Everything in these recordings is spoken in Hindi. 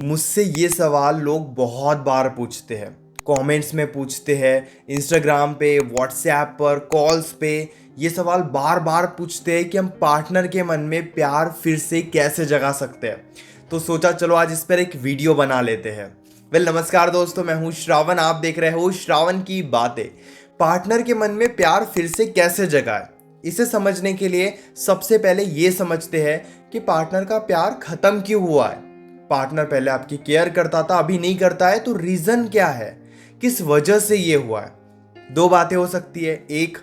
मुझसे ये सवाल लोग बहुत बार पूछते हैं। कमेंट्स में पूछते हैं, इंस्टाग्राम पे, व्हाट्सएप पर, कॉल्स पे। ये सवाल बार बार पूछते हैं कि हम पार्टनर के मन में प्यार फिर से कैसे जगा सकते हैं। तो सोचा चलो आज इस पर एक वीडियो बना लेते हैं। नमस्कार दोस्तों, मैं हूँ श्रावण। आप देख रहे हो श्रावण की बातें। पार्टनर के मन में प्यार फिर से कैसे जगाए, इसे समझने के लिए सबसे पहले ये समझते हैं कि पार्टनर का प्यार खत्म क्यों हुआ है। पार्टनर पहले आपकी केयर करता था, अभी नहीं करता है, तो रीजन क्या है, किस वजह से ये हुआ है। दो बातें हो सकती है। एक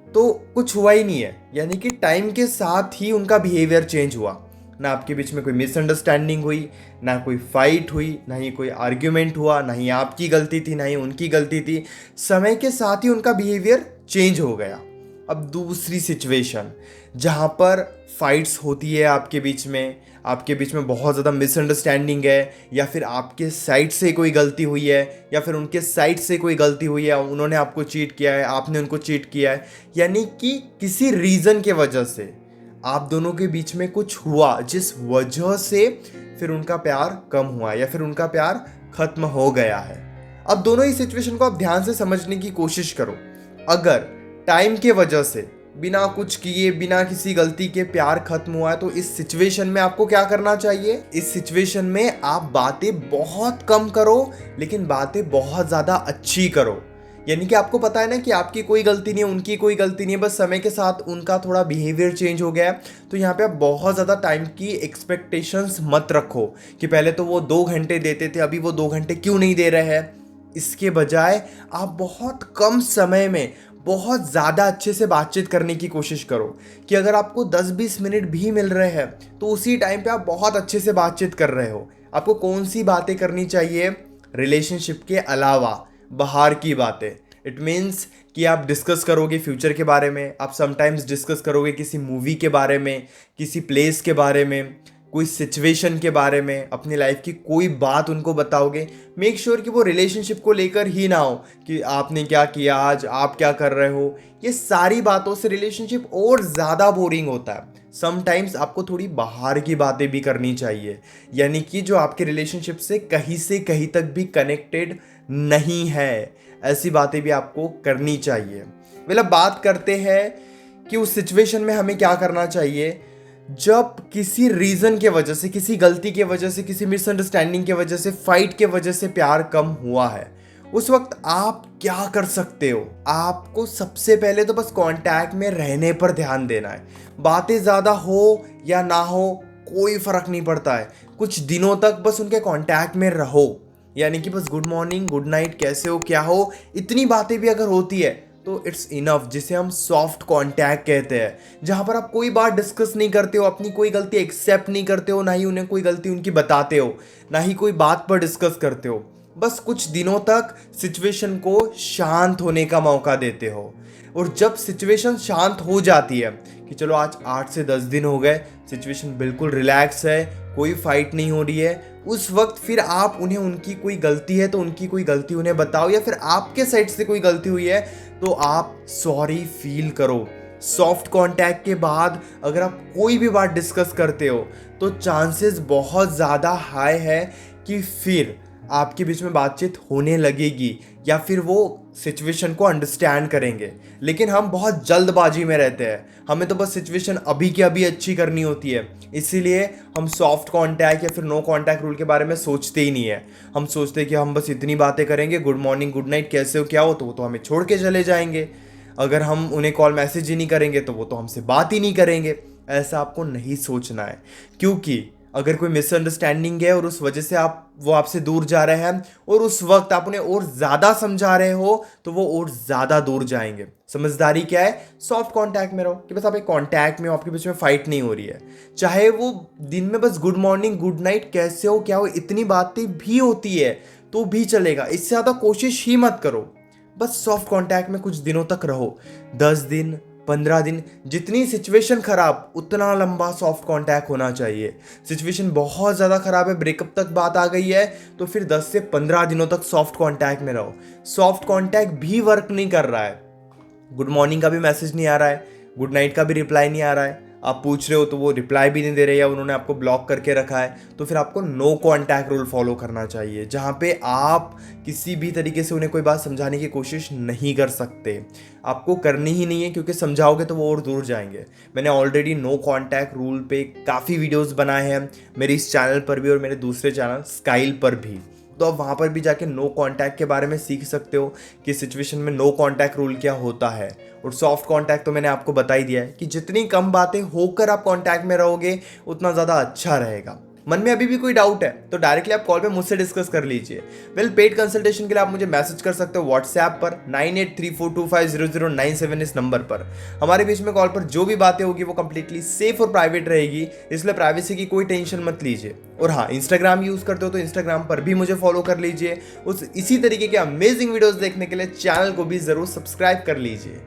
तो कुछ हुआ ही नहीं है, यानी कि टाइम के साथ ही उनका बिहेवियर चेंज हुआ। ना आपके बीच में कोई मिसअंडरस्टैंडिंग हुई, ना कोई फाइट हुई, ना ही कोई आर्ग्यूमेंट हुआ, ना ही आपकी गलती थी, ना ही उनकी गलती थी। समय के साथ ही उनका बिहेवियर चेंज हो गया। अब दूसरी सिचुएशन जहाँ पर फाइट्स होती है आपके बीच में बहुत ज़्यादा मिसअंडरस्टैंडिंग है, या फिर आपके साइड से कोई गलती हुई है, या फिर उनके साइड से कोई गलती हुई है, उन्होंने आपको चीट किया है, आपने उनको चीट किया है, यानी कि किसी रीज़न के वजह से आप दोनों के बीच में कुछ हुआ जिस वजह से फिर उनका प्यार कम हुआ या फिर उनका प्यार खत्म हो गया है। अब दोनों ही सिचुएशन को आप ध्यान से समझने की कोशिश करो। अगर टाइम के वजह से बिना कुछ किए, बिना किसी गलती के प्यार खत्म हुआ है, तो इस सिचुएशन में आपको क्या करना चाहिए। इस सिचुएशन में आप बातें बहुत कम करो, लेकिन बातें बहुत ज़्यादा अच्छी करो। यानी कि आपको पता है ना कि आपकी कोई गलती नहीं है, उनकी कोई गलती नहीं है, बस समय के साथ उनका थोड़ा बिहेवियर चेंज हो गया है। तो यहाँ पे आप बहुत ज़्यादा टाइम की एक्सपेक्टेशंस मत रखो कि पहले तो वो 2 घंटे देते थे, अभी वो 2 घंटे क्यों नहीं दे रहे हैं। इसके बजाय आप बहुत कम समय में बहुत ज़्यादा अच्छे से बातचीत करने की कोशिश करो कि अगर आपको 10-20 मिनट भी मिल रहे हैं तो उसी टाइम पे आप बहुत अच्छे से बातचीत कर रहे हो। आपको कौन सी बातें करनी चाहिए, रिलेशनशिप के अलावा बाहर की बातें। इट मीन्स कि आप डिस्कस करोगे फ्यूचर के बारे में, आप समटाइम्स डिस्कस करोगे किसी मूवी के बारे में, किसी प्लेस के बारे में, कोई सिचुएशन के बारे में, अपनी लाइफ की कोई बात उनको बताओगे। मेक श्योर कि वो रिलेशनशिप को लेकर ही ना हो कि आपने क्या किया आज, आप क्या कर रहे हो। ये सारी बातों से रिलेशनशिप और ज़्यादा बोरिंग होता है। समटाइम्स आपको थोड़ी बाहर की बातें भी करनी चाहिए, यानी कि जो आपके रिलेशनशिप से कहीं तक भी कनेक्टेड नहीं है, ऐसी बातें भी आपको करनी चाहिए। मतलब बात करते हैं कि उस सिचुएशन में हमें क्या करना चाहिए जब किसी रीजन के वजह से, किसी गलती के वजह से, किसी मिसअंडरस्टैंडिंग के वजह से, फाइट के वजह से प्यार कम हुआ है। उस वक्त आप क्या कर सकते हो। आपको सबसे पहले तो बस कांटेक्ट में रहने पर ध्यान देना है। बातें ज़्यादा हो या ना हो कोई फर्क नहीं पड़ता है। कुछ दिनों तक बस उनके कांटेक्ट में रहो, यानी कि बस गुड मॉर्निंग, गुड नाइट, कैसे हो, क्या हो, इतनी बातें भी अगर होती है तो इट्स इनफ, जिसे हम सॉफ्ट कांटेक्ट कहते हैं। जहां पर आप कोई बात डिस्कस नहीं करते हो, अपनी कोई गलती एक्सेप्ट नहीं करते हो, ना ही उन्हें कोई गलती उनकी बताते हो, ना ही कोई बात पर डिस्कस करते हो। बस कुछ दिनों तक सिचुएशन को शांत होने का मौका देते हो। और जब सिचुएशन शांत हो जाती है कि चलो आज 8 से 10 दिन हो गए, सिचुएशन बिल्कुल रिलैक्स है, कोई फाइट नहीं हो रही है, उस वक्त फिर आप उन्हें, उनकी कोई गलती है तो उनकी कोई गलती उन्हें बताओ, या फिर आपके साइड से कोई गलती हुई है तो आप सॉरी फील करो। सॉफ्ट कांटेक्ट के बाद अगर आप कोई भी बात डिस्कस करते हो तो चांसेस बहुत ज़्यादा हाई है कि फिर आपके बीच में बातचीत होने लगेगी, या फिर वो सिचुएशन को अंडरस्टैंड करेंगे। लेकिन हम बहुत जल्दबाजी में रहते हैं, हमें तो बस सिचुएशन अभी की अभी अच्छी करनी होती है, इसीलिए हम सॉफ्ट कांटेक्ट या फिर नो कांटेक्ट रूल के बारे में सोचते ही नहीं है। हम सोचते हैं कि हम बस इतनी बातें करेंगे, गुड मॉर्निंग, गुड नाइट, कैसे हो, क्या हो, तो वो तो हमें छोड़ के चले जाएंगे। अगर हम उन्हें कॉल मैसेज ही नहीं करेंगे तो वो तो हमसे बात ही नहीं करेंगे। ऐसा आपको नहीं सोचना है, क्योंकि अगर कोई मिसअंडरस्टैंडिंग है और उस वजह से वो आपसे दूर जा रहे हैं और उस वक्त आप उन्हें और ज़्यादा समझा रहे हो तो वो और ज़्यादा दूर जाएंगे। समझदारी क्या है, सॉफ्ट कांटेक्ट में रहो कि बस आप एक कांटेक्ट में हो, आपके बीच में फाइट नहीं हो रही है। चाहे वो दिन में बस गुड मॉर्निंग, गुड नाइट, कैसे हो, क्या हो, इतनी बातें भी होती है तो भी चलेगा, इससे ज़्यादा कोशिश ही मत करो। बस सॉफ्ट कांटेक्ट में कुछ दिनों तक रहो, 10 दिन, 15 दिन, जितनी सिचुएशन खराब उतना लंबा सॉफ्ट कांटेक्ट होना चाहिए। सिचुएशन बहुत ज़्यादा खराब है, ब्रेकअप तक बात आ गई है, तो फिर 10 से 15 दिनों तक सॉफ्ट कांटेक्ट में रहो। सॉफ्ट कांटेक्ट भी वर्क नहीं कर रहा है, गुड मॉर्निंग का भी मैसेज नहीं आ रहा है, गुड नाइट का भी रिप्लाई नहीं आ रहा है, आप पूछ रहे हो तो वो रिप्लाई भी नहीं दे रहे या उन्होंने आपको ब्लॉक करके रखा है, तो फिर आपको नो कॉन्टैक्ट रूल फॉलो करना चाहिए, जहाँ पे आप किसी भी तरीके से उन्हें कोई बात समझाने की कोशिश नहीं कर सकते। आपको करनी ही नहीं है, क्योंकि समझाओगे तो वो और दूर जाएंगे। मैंने ऑलरेडी नो कॉन्टैक्ट रूल पे काफ़ी वीडियोस बनाए हैं, मेरे इस चैनल पर भी और मेरे दूसरे चैनल स्काइल पर भी, तो आप वहाँ पर भी जाके नो कॉन्टैक्ट के बारे में सीख सकते हो कि सिचुएशन में नो कॉन्टैक्ट रूल क्या होता है। और सॉफ्ट कॉन्टैक्ट तो मैंने आपको बता ही दिया है कि जितनी कम बातें होकर आप कॉन्टैक्ट में रहोगे उतना ज़्यादा अच्छा रहेगा। मन में अभी भी कोई डाउट है तो डायरेक्टली आप कॉल पे मुझसे डिस्कस कर लीजिए। पेड कंसल्टेशन के लिए आप मुझे मैसेज कर सकते हो व्हाट्सएप पर 9834250097 इस नंबर पर। हमारे बीच में कॉल पर जो भी बातें होगी वो कंप्लीटली सेफ और प्राइवेट रहेगी, इसलिए प्राइवेसी की कोई टेंशन मत लीजिए। और हाँ, इंस्टाग्राम यूज़ करते हो तो इंस्टाग्राम पर भी मुझे फॉलो कर लीजिए। इसी तरीके के अमेजिंग वीडियोस देखने के लिए चैनल को भी ज़रूर सब्सक्राइब कर लीजिए।